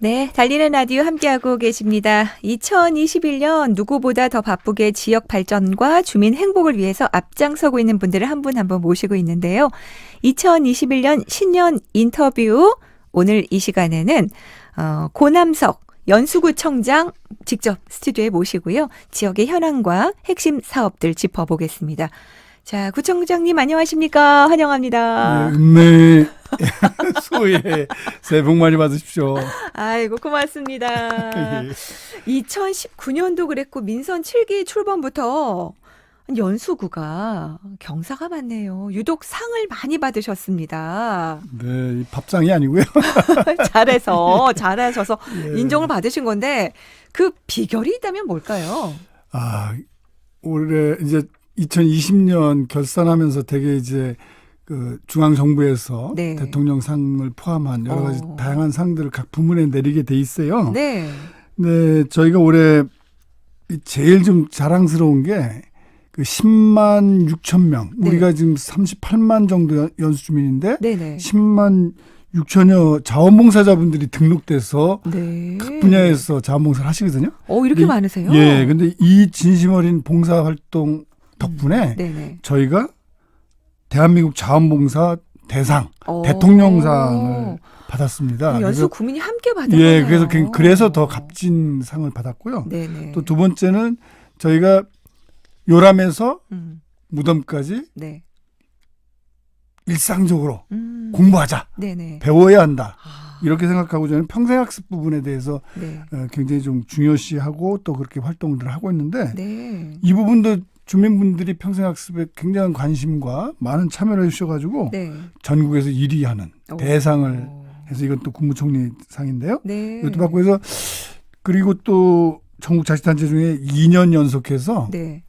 네, 달리는 라디오 함께하고 계십니다. 2021년 누구보다 더 바쁘게 지역 발전과 주민 행복을 위해서 앞장서고 있는 분들을 한 분 한 분 모시고 있는데요. 2021년 신년 인터뷰 오늘 이 시간에는 고남석 연수구청장 직접 스튜디오에 모시고요. 지역의 현황과 핵심 사업들 짚어보겠습니다. 자, 구청장님 안녕하십니까? 환영합니다. 네. 소예. 새해 복 많이 받으십시오. 아이고 고맙습니다. 예. 2019년도 그랬고 민선 7기 출범부터 연수구가 경사가 많네요. 유독 상을 많이 받으셨습니다. 네, 이 밥상이 아니고요. 잘하셔서 예. 인정을 받으신 건데 그 비결이 있다면 뭘까요? 올해 이제 2020년 결산하면서 되게 이제 그 중앙정부에서 네. 대통령상을 포함한 여러 가지 다양한 상들을 각 부문에 내리게 돼 있어요. 네. 네, 저희가 올해 제일 좀 자랑스러운 게 그 10만 6천 명. 네. 우리가 지금 38만 정도 연수 주민인데 네네. 10만 6천여 자원봉사자분들이 등록돼서 네. 각 분야에서 자원봉사를 하시거든요. 이렇게 네. 많으세요? 예, 근데 이 진심 어린 봉사활동 덕분에 네네. 저희가 대한민국 자원봉사 대상, 대통령상을 받았습니다. 연수 구민이 함께 받은 예, 거네요. 그래서 더 값진 상을 받았고요. 네네. 또 두 번째는 저희가 요람에서 무덤까지 네. 일상적으로 공부하자, 네네. 배워야 한다. 이렇게 생각하고 저는 평생학습 부분에 대해서 네. 굉장히 좀 중요시하고 또 그렇게 활동들을 하고 있는데 네. 이 부분도 주민분들이 평생학습에 굉장한 관심과 많은 참여를 해주셔가지고 네. 전국에서 1위 하는 대상을 해서 이건 또 국무총리 상인데요. 네. 이것도 받고 해서 그리고 또 전국 자치단체 중에 2년 연속해서 네.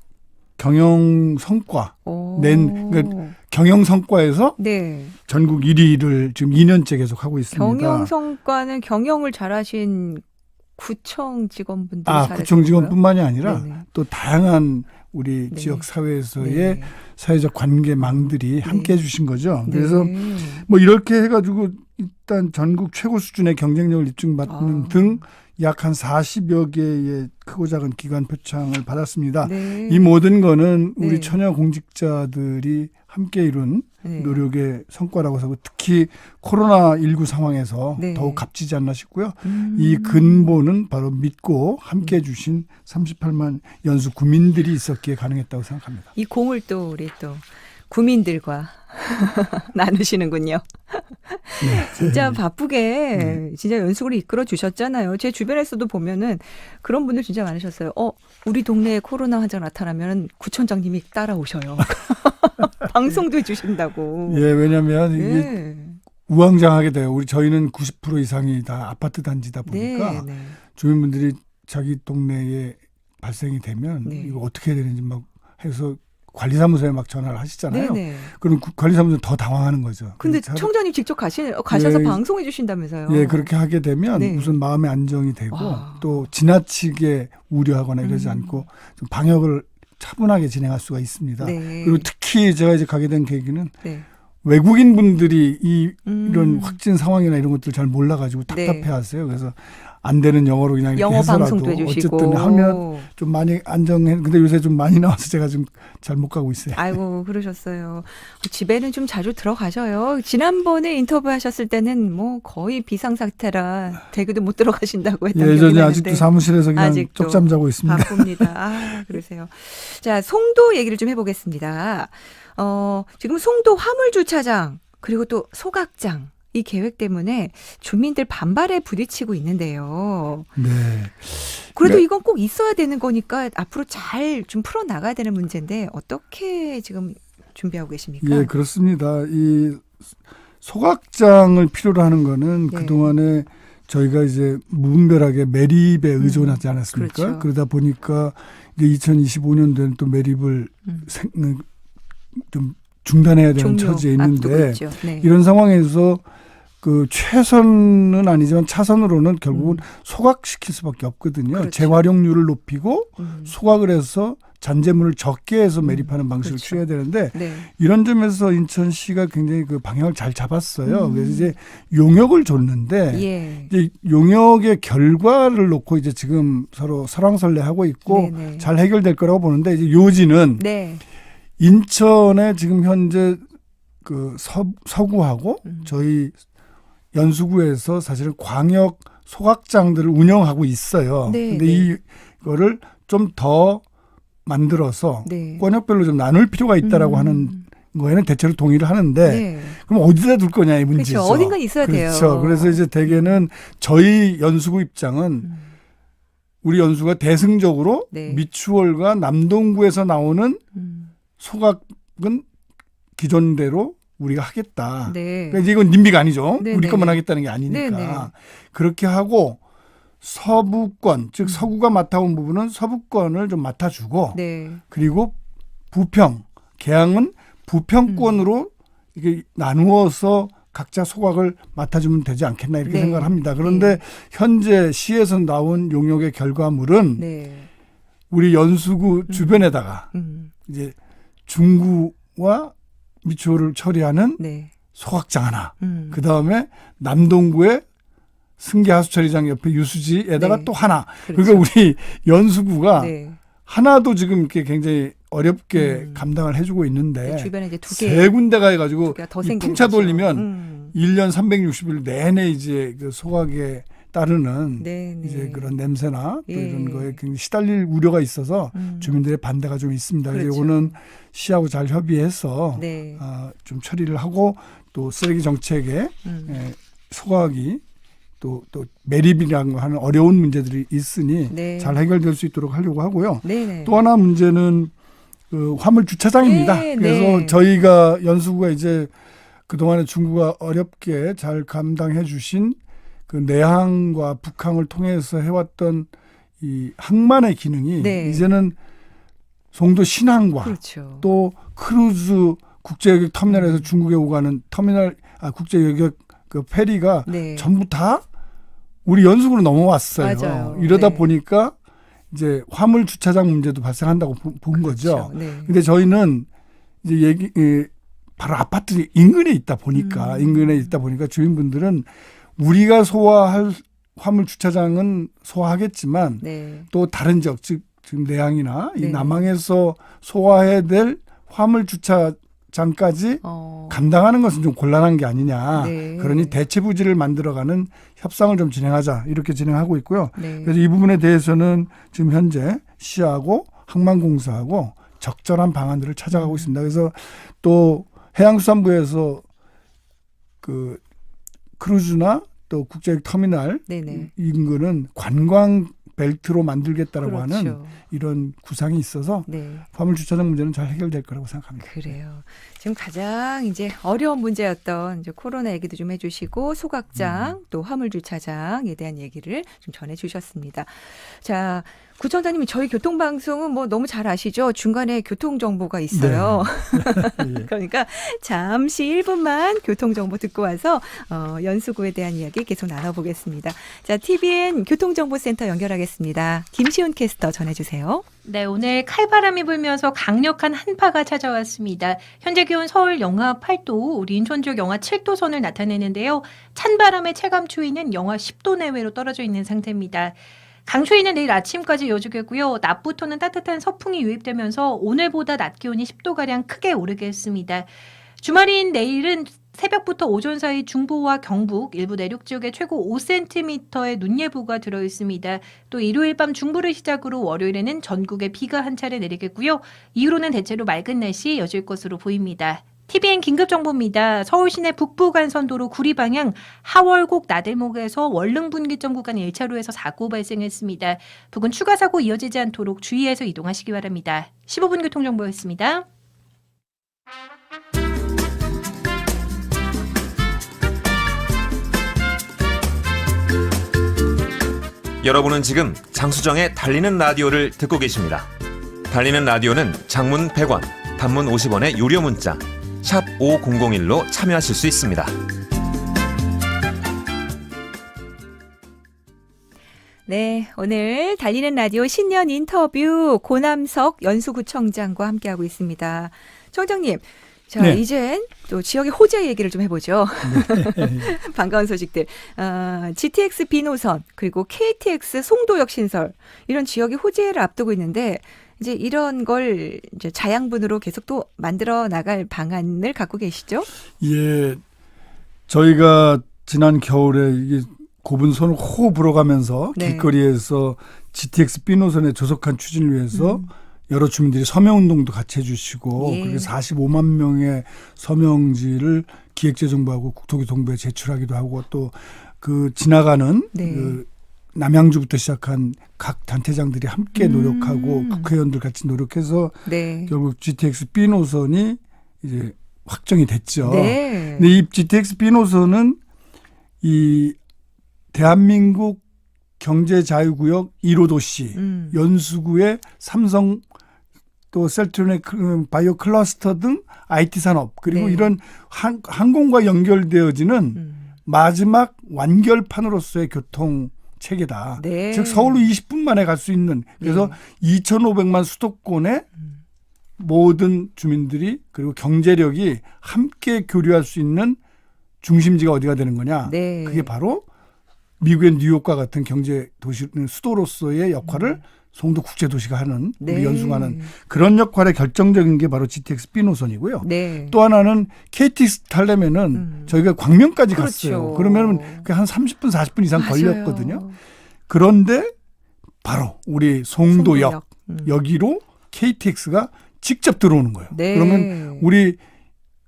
경영 성과 그러니까 경영 성과에서 네. 전국 1위를 지금 2년째 계속 하고 있습니다. 경영 성과는 경영을 잘하신 구청 직원분들이 잘하셨고요. 구청 직원뿐만이 아니라 네네. 또 다양한 우리 네. 지역 사회에서의 네. 사회적 관계망들이 함께 해주신 거죠. 네. 그래서 뭐 이렇게 해가지고 일단 전국 최고 수준의 경쟁력을 입증받는 등 약 한 40여 개의 크고 작은 기관 표창을 받았습니다. 네. 이 모든 거는 우리 네. 처녀 공직자들이 함께 이룬 네. 노력의 성과라고 해서 특히 코로나19 상황에서 네. 더욱 값지지 않나 싶고요. 이 근본은 바로 믿고 함께 해주신 38만 연수 구민들이 있었기에 가능했다고 생각합니다. 이 공을 또 우리 또 구민들과 나누시는군요. 네. 진짜 바쁘게 진짜 연수구를 이끌어 주셨잖아요. 제 주변에서도 보면은 그런 분들 진짜 많으셨어요. 우리 동네에 코로나 환자 나타나면 구청장님이 따라오셔요. 방송도 해주신다고. 예, 왜냐하면 이게 네. 우왕좌왕하게 돼요. 저희는 90% 이상이 다 아파트 단지다 보니까 네. 주민분들이 자기 동네에 발생이 되면 네. 이거 어떻게 해야 되는지 막 해서 관리사무소에 막 전화를 하시잖아요. 네네. 그럼 관리사무소는 더 당황하는 거죠. 근데 청장님 직접 가셔서 예, 방송해 주신다면서요. 예, 그렇게 하게 되면 네. 우선 마음의 안정이 되고 와. 또 지나치게 우려하거나 이러지 않고 좀 방역을 차분하게 진행할 수가 있습니다. 네. 그리고 특히 제가 이제 가게 된 계기는 네. 외국인 분들이 이런 확진 상황이나 이런 것들 잘 몰라가지고 네. 답답해하세요. 그래서 안 되는 영어로 그냥 이렇게 영어 해서라도 방송도 해주시고. 어쨌든 하면 좀 많이 안정해. 근데 요새 좀 많이 나와서 제가 좀 잘 못 가고 있어요. 아이고 그러셨어요. 집에는 좀 자주 들어가셔요. 지난번에 인터뷰하셨을 때는 뭐 거의 비상사태라 댁에도 못 들어가신다고 했던 기억이 예전에 나는데. 아직도 사무실에서 그냥 아직도 쪽잠 자고 있습니다. 바쁩니다. 그러세요. 자, 송도 얘기를 좀 해보겠습니다. 지금 송도 화물주차장 그리고 또 소각장 이 계획 때문에 주민들 반발에 부딪히고 있는데요. 네. 그래도 네. 이건 꼭 있어야 되는 거니까 앞으로 잘 좀 풀어나가야 되는 문제인데 어떻게 지금 준비하고 계십니까? 예, 그렇습니다. 이 소각장을 필요로 하는 거는 네. 그동안에 저희가 이제 무분별하게 매립에 의존하지 않았습니까? 그렇죠. 그러다 보니까 이제 2025년도에는 또 매립을 좀 중단해야 되는 종료 처지에 앞두고 있는데 있죠. 네. 이런 상황에서 그 최선은 아니지만 차선으로는 결국은 소각시킬 수밖에 없거든요. 그렇죠. 재활용률을 높이고 소각을 해서 잔재물을 적게 해서 매립하는 방식을 그렇죠. 취해야 되는데 네. 이런 점에서 인천시가 굉장히 그 방향을 잘 잡았어요. 그래서 이제 용역을 줬는데 예. 이제 용역의 결과를 놓고 이제 지금 서로 설왕설래하고 있고 네네. 잘 해결될 거라고 보는데 이제 요지는 네. 인천에 지금 현재 그 서구하고 저희 연수구에서 사실은 광역 소각장들을 운영하고 있어요. 네, 근데 네. 이거를 좀 더 만들어서 네. 권역별로 좀 나눌 필요가 있다라고 하는 거에는 대체로 동의를 하는데 네. 그럼 어디다 둘 거냐 이 문제죠. 그렇죠. 어딘가 있어야 돼요. 그렇죠. 그래서 이제 대개는 저희 연수구 입장은 우리 연수가 대승적으로 네. 미추홀과 남동구에서 나오는 소각은 기존대로 우리가 하겠다. 네. 그러니까 이제 이건 님비가 아니죠. 네, 우리 네. 것만 하겠다는 게 아니니까. 네, 네. 그렇게 하고 서부권, 즉 서구가 맡아온 부분은 서부권을 좀 맡아주고 네. 그리고 부평, 계양은 부평권으로 이게 나누어서 각자 소각을 맡아주면 되지 않겠나 이렇게 네. 생각을 합니다. 그런데 현재 시에서 나온 용역의 결과물은 네. 우리 연수구 주변에다가 이제 중구와 미추홀을 처리하는 네. 소각장 하나, 그 그 다음에 남동구의 승계하수처리장 옆에 유수지에다가 네. 또 하나. 그렇죠. 그러니까 우리 연수구가 네. 하나도 지금 이렇게 굉장히 어렵게 감당을 해주고 있는데 주변에 이제 두 개. 세 군데가 해가지고 두 개가 더 이 생기는 풍차 거죠. 돌리면 1년 360일 내내 이제 그 소각에 따르는 네, 네. 이제 그런 냄새나 또 예. 이런 거에 굉장히 시달릴 우려가 있어서 주민들의 반대가 좀 있습니다. 그래서 그렇죠. 이거는 시하고 잘 협의해서 네. 좀 처리를 하고 또 쓰레기 정책에 소각이 또 매립이라는 거 하는 어려운 문제들이 있으니 네. 잘 해결될 수 있도록 하려고 하고요. 네네. 또 하나 문제는 그 화물 주차장입니다. 네, 그래서 네. 저희가 연수구가 이제 그동안에 중구가 어렵게 잘 감당해 주신 그 내항과 북항을 통해서 해왔던 이 항만의 기능이 네. 이제는 송도 신항과 그렇죠. 또 크루즈 국제여객 터미널에서 중국에 오가는 국제여객 그 페리가 네. 전부 다 우리 연수구로 넘어왔어요. 맞아요. 이러다 네. 보니까 이제 화물 주차장 문제도 발생한다고 본 거죠. 그렇죠. 네. 근데 저희는 이제 바로 아파트 인근에 있다 보니까 주민분들은 우리가 소화할 화물 주차장은 소화하겠지만 네. 또 다른 지역 즉 지금 내항이나 이 네. 남항에서 소화해야 될 화물 주차장까지 감당하는 것은 좀 곤란한 게 아니냐. 네. 그러니 대체 부지를 만들어가는 협상을 좀 진행하자 이렇게 진행하고 있고요. 네. 그래서 이 부분에 대해서는 지금 현재 시하고 항만공사하고 적절한 방안들을 찾아가고 있습니다. 그래서 또 해양수산부에서 그 크루즈나 또 국제여객 터미널 네네. 인근은 관광 벨트로 만들겠다라고 그렇죠. 하는 이런 구상이 있어서 네. 화물 주차장 문제는 잘 해결될 거라고 생각합니다. 그래요. 지금 가장 이제 어려운 문제였던 이제 코로나 얘기도 좀 해주시고 소각장 또 화물주차장에 대한 얘기를 좀 전해주셨습니다. 자, 구청장님 저희 교통방송은 뭐 너무 잘 아시죠? 중간에 교통정보가 있어요. 예. 그러니까 잠시 1분만 교통정보 듣고 와서 연수구에 대한 이야기 계속 나눠보겠습니다. 자, TVN 교통정보센터 연결하겠습니다. 김시훈 캐스터 전해주세요. 네, 오늘 칼바람이 불면서 강력한 한파가 찾아왔습니다. 현재 기온 서울 영하 8도, 우리 인천 지역 영하 7도 선을 나타내는데요. 찬바람의 체감 추위는 영하 10도 내외로 떨어져 있는 상태입니다. 강추위는 내일 아침까지 이어지겠고요. 낮부터는 따뜻한 서풍이 유입되면서 오늘보다 낮 기온이 10도가량 크게 오르겠습니다. 주말인 내일은 새벽부터 오전 사이 중부와 경북, 일부 내륙 지역에 최고 5cm의 눈 예보가 들어있습니다. 또 일요일 밤 중부를 시작으로 월요일에는 전국에 비가 한 차례 내리겠고요. 이후로는 대체로 맑은 날씨 이어질 것으로 보입니다. TVN 긴급정보입니다. 서울 시내 북부간선도로 구리 방향 하월곡 나들목에서 월릉분기점 구간 1차로에서 사고 발생했습니다. 부근 추가 사고 이어지지 않도록 주의해서 이동하시기 바랍니다. 15분 교통정보였습니다. 여러분은 지금 장수정의 달리는 라디오를 듣고 계십니다. 달리는 라디오는 장문 100원, 단문 50원의 유료 문자 샵 5001로 참여하실 수 있습니다. 네, 오늘 달리는 라디오 신년 인터뷰 고남석 연수구청장과 함께하고 있습니다. 청장님, 자 네. 이젠 또 지역의 호재 얘기를 좀 해보죠. 반가운 소식들. GTX B 노선 그리고 KTX 송도역 신설 이런 지역의 호재를 앞두고 있는데 이제 이런 걸 이제 자양분으로 계속 또 만들어 나갈 방안을 갖고 계시죠? 예, 저희가 지난 겨울에 이게 곱은 손을 호흡 불어가면서 네. 길거리에서 GTX B 노선의 조속한 추진을 위해서 여러 주민들이 서명운동도 같이 해주시고 예. 그리고 45만 명의 서명지를 기획재정부하고 국토교통부에 제출하기도 하고 또 그 지나가는 네. 그 남양주부터 시작한 각 단체장들이 함께 노력하고 국회의원들 같이 노력해서 네. 결국 GTX B 노선이 이제 확정이 됐죠. 네. 근데 이 GTX B 노선은 이 대한민국 경제자유구역 1호 도시 연수구의 삼성 또 셀트론의 바이오 클러스터 등 IT 산업 그리고 네. 이런 항공과 연결되어지는 마지막 완결판으로서의 교통 체계다. 네. 즉 서울로 20분 만에 갈 수 있는 그래서 2,500만 수도권의 모든 주민들이 그리고 경제력이 함께 교류할 수 있는 중심지가 어디가 되는 거냐. 네. 그게 바로 미국의 뉴욕과 같은 경제 도시 수도로서의 역할을 송도 국제도시가 하는 우리 네. 연수가 하는 그런 역할의 결정적인 게 바로 GTX B 노선이고요. 네. 또 하나는 KTX 타려면은 저희가 광명까지 그렇죠. 갔어요. 그러면 한 30분 40분 이상 맞아요. 걸렸거든요. 그런데 바로 우리 송도역 여기로 KTX가 직접 들어오는 거예요. 네. 그러면 우리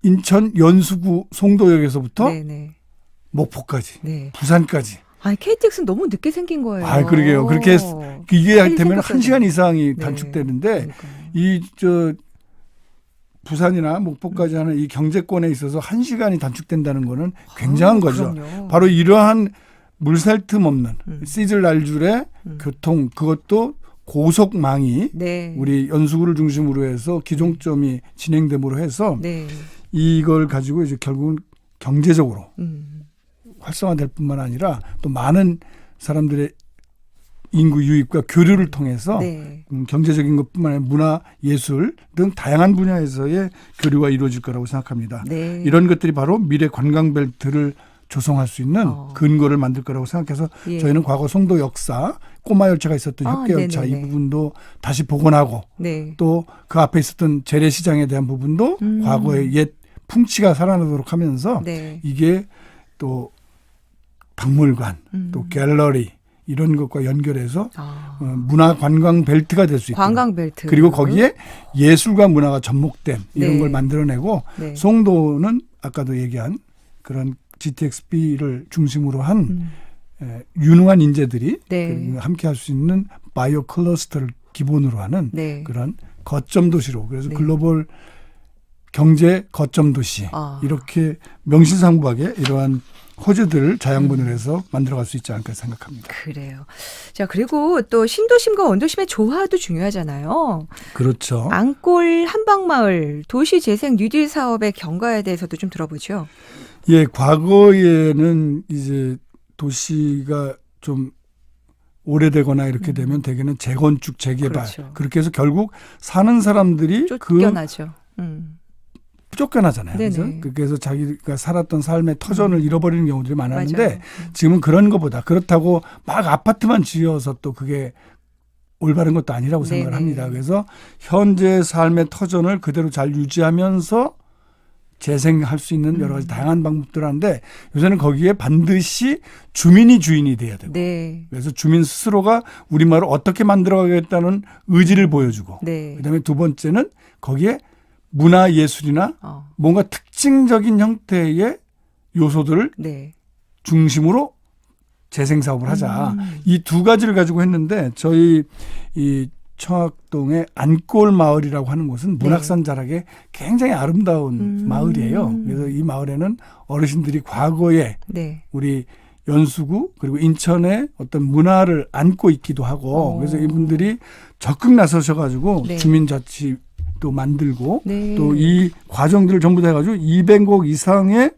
인천 연수구 송도역에서부터 네네. 목포까지 네. 부산까지 아니 KTX는 너무 늦게 생긴 거예요. 아, 그러게요. 그렇게 이게 빨리 되면 생겼어야 1시간 이상이 네. 단축되는데 그러니까요. 이 부산이나 목포까지 하는 이 경제권에 있어서 1시간이 단축된다는 거는 굉장한 거죠. 그럼요. 바로 이러한 물살 틈 없는 시즐 날줄의 교통 그것도 고속망이 네. 우리 연수구를 중심으로 해서 기종점이 진행됨으로 해서 네. 이걸 가지고 이제 결국은 경제적으로 음. 활성화될 뿐만 아니라 또 많은 사람들의 인구 유입과 교류를 통해서 네. 경제적인 것뿐만 아니라 문화, 예술 등 다양한 분야에서의 교류가 이루어질 거라고 생각합니다. 네. 이런 것들이 바로 미래 관광벨트를 조성할 수 있는 근거를 만들 거라고 생각해서 예. 저희는 과거 송도 역사 꼬마 열차가 있었던 협계 열차 네네네. 이 부분도 다시 복원하고 네. 또 그 앞에 있었던 재래시장에 대한 부분도 과거의 옛 풍치가 살아나도록 하면서 네. 이게 또 박물관 또 갤러리 이런 것과 연결해서 문화 관광 벨트가 될 수 있고 관광 벨트. 그리고 거기에 예술과 문화가 접목된 이런 네. 걸 만들어내고 네. 송도는 아까도 얘기한 그런 GTX-B를 중심으로 한 유능한 인재들이 네. 함께 할 수 있는 바이오 클러스터를 기본으로 하는 네. 그런 거점 도시로 그래서 네. 글로벌 경제 거점 도시 이렇게 명실상부하게 이러한 호재들을 자양분을 해서 만들어갈 수 있지 않을까 생각합니다. 그래요. 자, 그리고 또 신도심과 원도심의 조화도 중요하잖아요. 그렇죠. 앙골 한방마을 도시재생 뉴딜 사업의 경과에 대해서도 좀 들어보죠. 예, 과거에는 이제 도시가 좀 오래되거나 이렇게 되면 대개는 재건축, 재개발 그렇죠. 그렇게 해서 결국 사는 사람들이 쫓겨나죠. 쫓겨나잖아요. 네네. 그래서 그래서 자기가 살았던 삶의 터전을 잃어버리는 경우들이 많았는데 맞아요. 지금은 그런 것보다 그렇다고 막 아파트만 지어서 또 그게 올바른 것도 아니라고 생각을 네네. 합니다. 그래서 현재 삶의 터전을 그대로 잘 유지하면서 재생할 수 있는 여러 가지 다양한 방법들 하는데 요새는 거기에 반드시 주민이 주인이 돼야 되고 네. 그래서 주민 스스로가 우리말을 어떻게 만들어가겠다는 의지를 보여주고 네. 그다음에 두 번째는 거기에 문화예술이나 어. 뭔가 특징적인 형태의 요소들을 네. 중심으로 재생사업을 하자. 이 두 가지를 가지고 했는데 저희 이 청학동의 안골 마을이라고 하는 곳은 문학산 자락에 굉장히 아름다운 마을이에요. 그래서 이 마을에는 어르신들이 과거에 네. 우리 연수구 그리고 인천의 어떤 문화를 안고 있기도 하고 그래서 이분들이 적극 나서셔가지고 네. 주민자치도 만들고 네. 또 이 과정들을 전부 다 해가지고 200억 이상의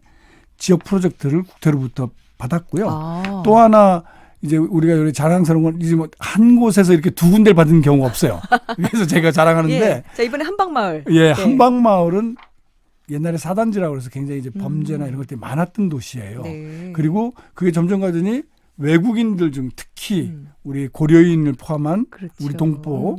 지역 프로젝트를 국토로부터 받았고요. 아. 또 하나 이제 우리가 여기 자랑스러운 건 이제 뭐 한 곳에서 이렇게 두 군데를 받은 경우가 없어요. 그래서 제가 자랑하는데 예. 자, 이번에 한방마을. 예, 네. 한방마을은 옛날에 사단지라고 해서 굉장히 이제 범죄나 이런 것들이 많았던 도시예요. 네. 그리고 그게 점점 가더니 외국인들 중 특히 음. 우리 고려인을 포함한 그렇죠. 우리 동포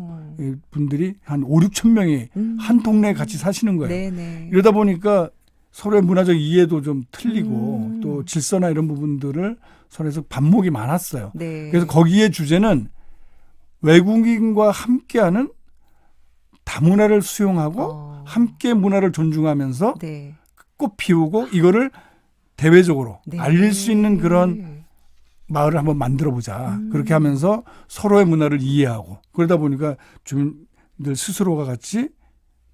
분들이 한 5, 6천 명이 한 동네에 같이 사시는 거예요. 네네. 이러다 보니까 서로의 문화적 이해도 좀 틀리고 음. 또 질서나 이런 부분들을 서로에서 반목이 많았어요. 네. 그래서 거기에 주제는 외국인과 함께하는 다문화를 수용하고 함께 문화를 존중하면서 네. 꽃 피우고 이거를 대외적으로 네. 알릴 수 있는 그런 마을을 한번 만들어 보자. 그렇게 하면서 서로의 문화를 이해하고 그러다 보니까 주민들 스스로가 같이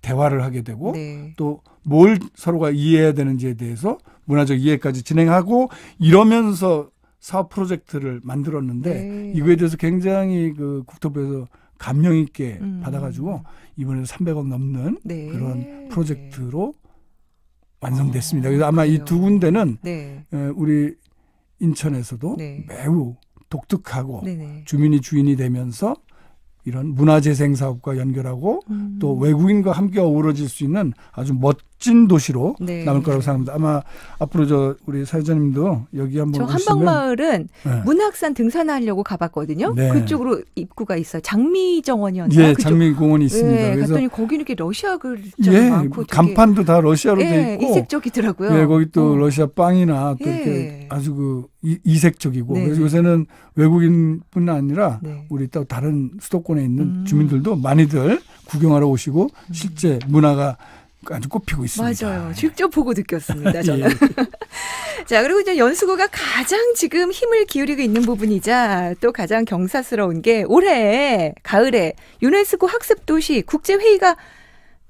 대화를 하게 되고 네. 또 뭘 서로가 이해해야 되는지에 대해서 문화적 이해까지 진행하고 이러면서 사업 프로젝트를 만들었는데 네. 이거에 대해서 굉장히 그 국토부에서 감명 있게 음. 받아가지고 이번에 300억 넘는 네. 그런 프로젝트로 완성됐습니다. 그래서 아마 이 그래요. 두 군데는 네. 우리 인천에서도 네. 매우 독특하고 네네. 주민이 주인이 되면서 이런 문화재생 사업과 연결하고 또 외국인과 함께 어우러질 수 있는 아주 멋진 도시로 네. 남을 거라고 생각합니다. 아마 앞으로 우리 사회자님도 여기 한번 저 오시면 한방마을은 네. 문학산 등산하려고 가봤거든요. 네. 그쪽으로 입구가 있어요. 장미정원이었나요? 예, 그쪽. 장미공원이 있습니다. 네, 그래서 갔더니 거기는 이렇게 러시아 글자가 예, 많고 되게 간판도 다 러시아로 예, 돼 있고 이색적이더라고요. 예, 거기 또 어. 러시아 빵이나 또 예. 이렇게 아주 그 이색적이고 네. 그래서 요새는 외국인뿐 아니라 네. 우리 또 다른 수도권에 있는 음. 주민들도 많이들 구경하러 오시고 실제 문화가 아주 꽃피고 있습니다. 맞아요. 직접 보고 느꼈습니다. 예. 저는. 자, 그리고 이제 연수구가 가장 지금 힘을 기울이고 있는 부분이자 또 가장 경사스러운 게 올해 가을에 유네스코 학습도시 국제회의가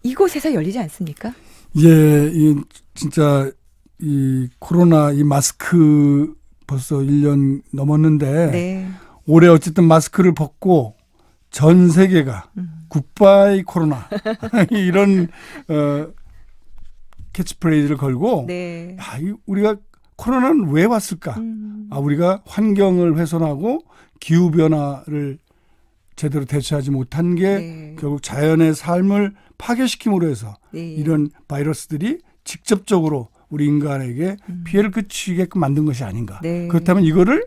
이곳에서 열리지 않습니까? 예, 이 진짜 이 코로나 이 마스크 벌써 1년 넘었는데 네. 올해 어쨌든 마스크를 벗고 전 세계가 굿바이 코로나 이런 캐치프레이즈를 걸고 네. 우리가 코로나는 왜 왔을까? 우리가 환경을 훼손하고 기후 변화를 제대로 대처하지 못한 게 네. 결국 자연의 삶을 파괴시킴으로 해서 네. 이런 바이러스들이 직접적으로 우리 인간에게 피해를 끼치게끔 만든 것이 아닌가. 네. 그렇다면 이거를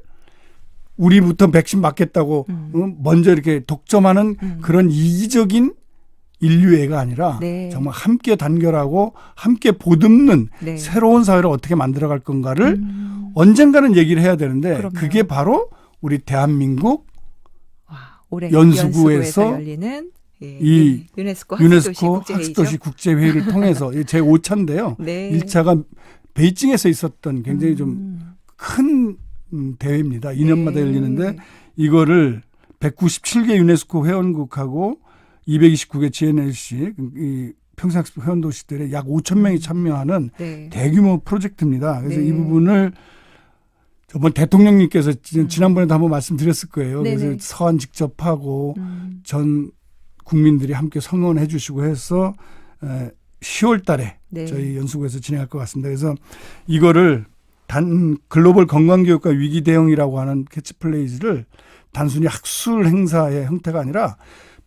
우리부터 백신 맞겠다고 먼저 이렇게 독점하는 그런 이기적인 인류애가 아니라 네. 정말 함께 단결하고 함께 보듬는 네. 새로운 사회를 어떻게 만들어갈 건가를 언젠가는 얘기를 해야 되는데 그럼요. 그게 바로 우리 대한민국 와, 올해 연수구에서 열리는 예, 이 유네스코 유네스코 학습도시 학습도시 국제회의를 통해서 제 5차인데요. 네. 1차가 베이징에서 있었던 굉장히 좀 큰 대회입니다. 2년마다 네. 열리는데 이거를 197개 유네스코 회원국하고 229개 GNLC 이 평생학습 회원도시들의 약 5천 명이 참여하는 네. 대규모 프로젝트입니다. 그래서 네. 이 부분을 저번 대통령님께서 지난번에도 한번 말씀드렸을 거예요. 네네. 그래서 서한 직접 하고 전 국민들이 함께 성원해 주시고 해서 10월 달에 네. 저희 연수구에서 진행할 것 같습니다. 그래서 이거를 단 글로벌 건강교육과 위기 대응이라고 하는 캐치플레이즈를 단순히 학술 행사의 형태가 아니라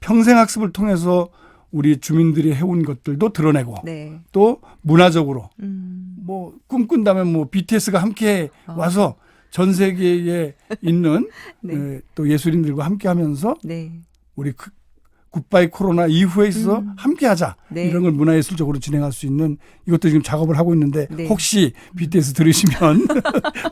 평생 학습을 통해서 우리 주민들이 해온 것들도 드러내고 네. 또 문화적으로 음. 뭐 꿈꾼다면 뭐 BTS가 함께 와서 전 세계에 있는 네. 또 예술인들과 함께 하면서 네. 우리 굿바이 코로나 이후에 있어서 함께 하자. 네. 이런 걸 문화예술적으로 진행할 수 있는 이것도 지금 작업을 하고 있는데 네. 혹시 BTS 들으시면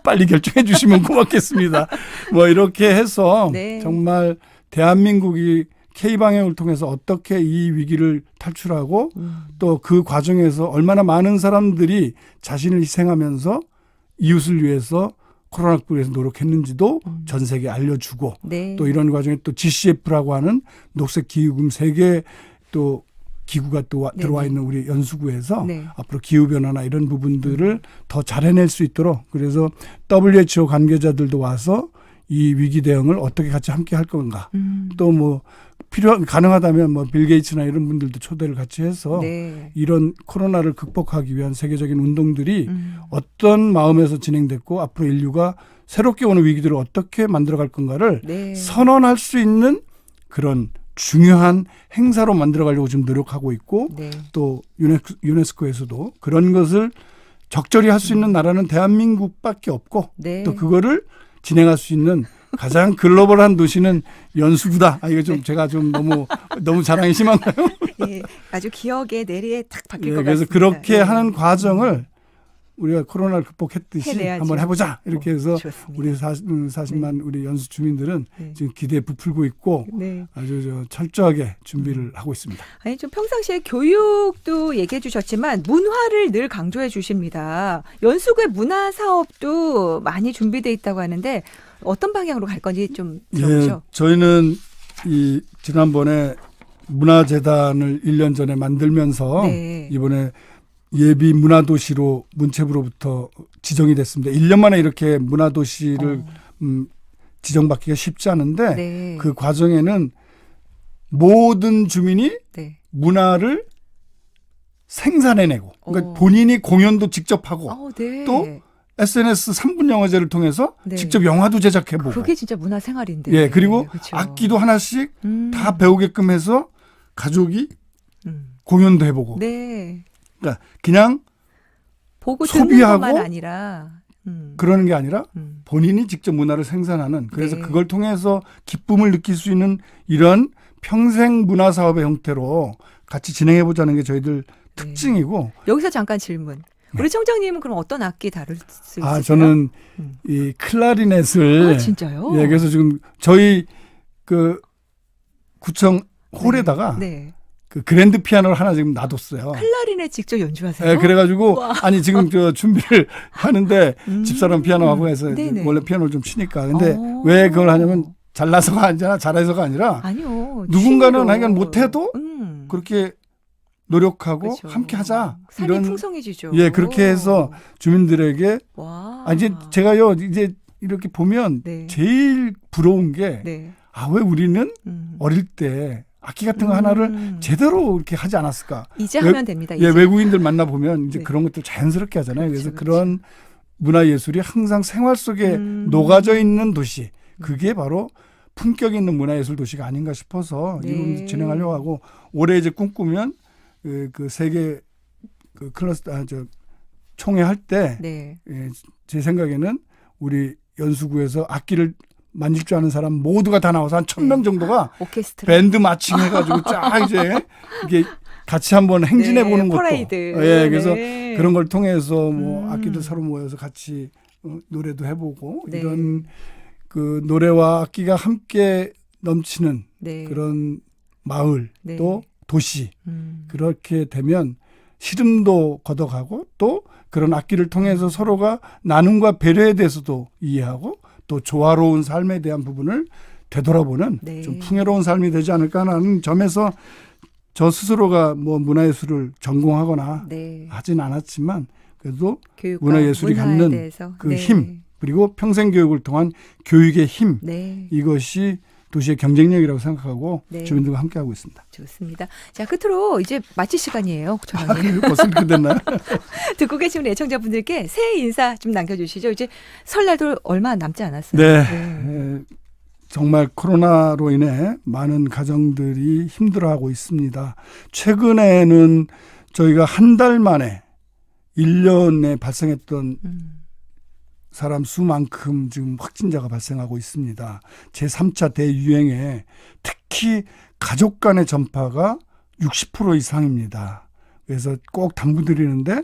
빨리 결정해 주시면 고맙겠습니다. 뭐 이렇게 해서 네. 정말 대한민국이 K방향을 통해서 어떻게 이 위기를 탈출하고 또 그 과정에서 얼마나 많은 사람들이 자신을 희생하면서 이웃을 위해서 코로나19를 위해서 노력했는지도 전 세계에 알려주고 네. 또 이런 과정에 또 GCF라고 하는 녹색 기후금 세계 또 기구가 또 네네. 들어와 있는 우리 연수구에서 네. 앞으로 기후 변화나 이런 부분들을 더 잘 해낼 수 있도록 그래서 WHO 관계자들도 와서 이 위기 대응을 어떻게 같이 함께 할 건가 또 뭐 가능하다면 뭐 빌 게이츠나 이런 분들도 초대를 같이 해서 네. 이런 코로나를 극복하기 위한 세계적인 운동들이 어떤 마음에서 진행됐고 앞으로 인류가 새롭게 오는 위기들을 어떻게 만들어갈 건가를 네. 선언할 수 있는 그런 중요한 행사로 만들어가려고 지금 노력하고 있고 네. 또 유네스코에서도 그런 것을 적절히 할 수 있는 나라는 대한민국밖에 없고 네. 또 그거를 진행할 수 있는 가장 글로벌한 도시는 연수구다. 이거 좀 제가 좀 너무 자랑이 심한가요? 예, 아주 기억의 내리에 탁 박힐 예, 것 그래서 같습니다. 그렇게 예. 하는 과정을 우리가 코로나를 극복했듯이 해내야죠. 한번 해보자. 이렇게 해서 좋습니다. 우리 40만 우리 연수 주민들은 네. 지금 기대에 부풀고 있고 네. 아주 철저하게 준비를 하고 있습니다. 아니 좀 평상시에 교육도 얘기해 주셨지만 문화를 늘 강조해 주십니다. 연수구의 문화 사업도 많이 준비돼 있다고 하는데 어떤 방향으로 갈 건지 좀 들어보죠. 저희는 이 지난번에 문화재단을 1년 전에 만들면서 네. 이번에 예비 문화도시로 문체부로부터 지정이 됐습니다. 1년 만에 이렇게 문화도시를 지정받기가 쉽지 않은데 네. 그 과정에는 모든 주민이 네. 문화를 생산해내고 그러니까 어. 본인이 공연도 직접 하고 네. 또 SNS 3분 영화제를 통해서 네. 직접 영화도 제작해보고 그게 진짜 문화 생활인데. 예 그리고 그렇죠. 악기도 하나씩 음. 다 배우게끔 해서 가족이 음. 공연도 해보고 네. 그러니까 그냥 보고 듣는 소비하고 것만 아니라. 그러는 게 아니라 음. 본인이 직접 문화를 생산하는 그래서 네. 그걸 통해서 기쁨을 느낄 수 있는 이런 평생 문화 사업의 형태로 같이 진행해 보자는 게 저희들 특징이고 여기서 잠깐 질문. 우리 청장님은 그럼 어떤 악기 다룰 수 있으세요? 저는 음. 이 클라리넷을 아, 진짜요? 예 그래서 지금 저희 그 구청 홀에다가 네. 그 그랜드 피아노를 하나 지금 놔뒀어요. 클라리넷 직접 연주하세요? 예, 그래가지고 와. 아니 지금 저 준비를 하는데 집사람 피아노하고 해서 네네. 원래 피아노를 좀 치니까 근데 어. 왜 그걸 하냐면 잘나서가 아니라 잘해서가 아니라 아니요. 누군가는 취미로. 하여간 못해도 음. 그렇게 노력하고 그렇죠. 함께 하자 삶이 이런 풍성해지죠. 예 그렇게 해서 주민들에게 와. 이제 제가요 이제 이렇게 보면 네. 제일 부러운 게 네. 왜 우리는 음. 어릴 때 악기 같은 거 하나를 제대로 이렇게 하지 않았을까? 이제 하면 됩니다. 이제. 예, 외국인들 만나 보면 이제 네. 그런 것들 자연스럽게 하잖아요. 그렇죠, 그래서 그런 문화 예술이 항상 생활 속에 녹아져 있는 도시. 그게 바로 품격 있는 문화 예술 도시가 아닌가 싶어서 네. 이런 진행하려고 하고 올해 이제 꿈꾸면 그 세계 그 클러스터 총회 할 때 제 네. 생각에는 우리 연수구에서 악기를 만질 줄 아는 사람 모두가 다 나와서 한 1,000명 정도가 오케스트라. 밴드 마칭 해가지고 쫙 이제 이게 같이 한번 행진해 보는 것도 퍼레이드. 예 그래서 네. 그런 걸 통해서 뭐 악기들 서로 모여서 같이 노래도 해보고 네. 이런 그 노래와 악기가 함께 넘치는 네. 그런 마을 네. 또 도시 그렇게 되면 시름도 걷어가고 또 그런 악기를 통해서 서로가 나눔과 배려에 대해서도 이해하고 또 조화로운 삶에 대한 부분을 되돌아보는 네. 좀 풍요로운 삶이 되지 않을까 하는 점에서 저 스스로가 뭐 문화예술을 전공하거나 네. 하진 않았지만 그래도 교육과 문화예술이 문화에 갖는 대해서. 그 네. 힘 그리고 평생교육을 통한 교육의 힘 네. 이것이 도시의 경쟁력이라고 생각하고 네. 주민들과 함께하고 있습니다. 좋습니다. 자, 끝으로 이제 마칠 시간이에요. 그리고 벌써 이렇게 됐나요? 듣고 계신 애청자분들께 새해 인사 좀 남겨주시죠. 이제 설날도 얼마 남지 않았어요. 네. 정말 코로나로 인해 많은 가정들이 힘들어하고 있습니다. 최근에는 저희가 한 달 만에 1년에 발생했던 사람 수만큼 지금 확진자가 발생하고 있습니다. 제3차 대유행에 특히 가족 간의 전파가 60% 이상입니다. 그래서 꼭 당부드리는데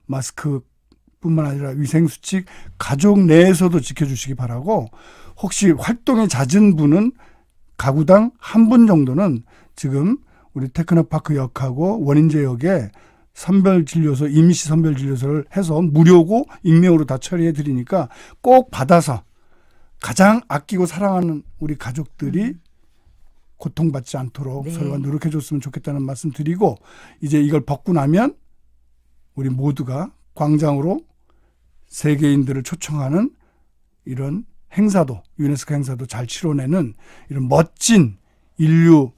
마스크뿐만 아니라 위생수칙 가족 내에서도 지켜주시기 바라고 혹시 활동이 잦은 분은 가구당 한 분 정도는 지금 우리 테크노파크역하고 원인제역에 선별진료소, 임시 선별진료소를 해서 무료고 익명으로 다 처리해 드리니까 꼭 받아서 가장 아끼고 사랑하는 우리 가족들이 고통받지 않도록 네. 서로가 노력해 줬으면 좋겠다는 말씀 드리고 이제 이걸 벗고 나면 우리 모두가 광장으로 세계인들을 초청하는 이런 행사도 유네스코 행사도 잘 치러내는 이런 멋진 인류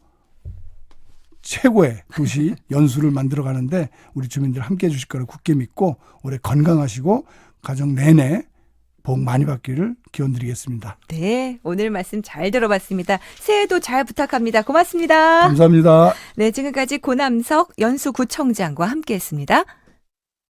최고의 도시 연수를 만들어가는데 우리 주민들 함께해 주실 거를 굳게 믿고 올해 건강하시고 가정 내내 복 많이 받기를 기원드리겠습니다. 네, 오늘 말씀 잘 들어봤습니다. 새해도 잘 부탁합니다. 고맙습니다. 감사합니다. 네, 지금까지 고남석 연수구청장과 함께했습니다.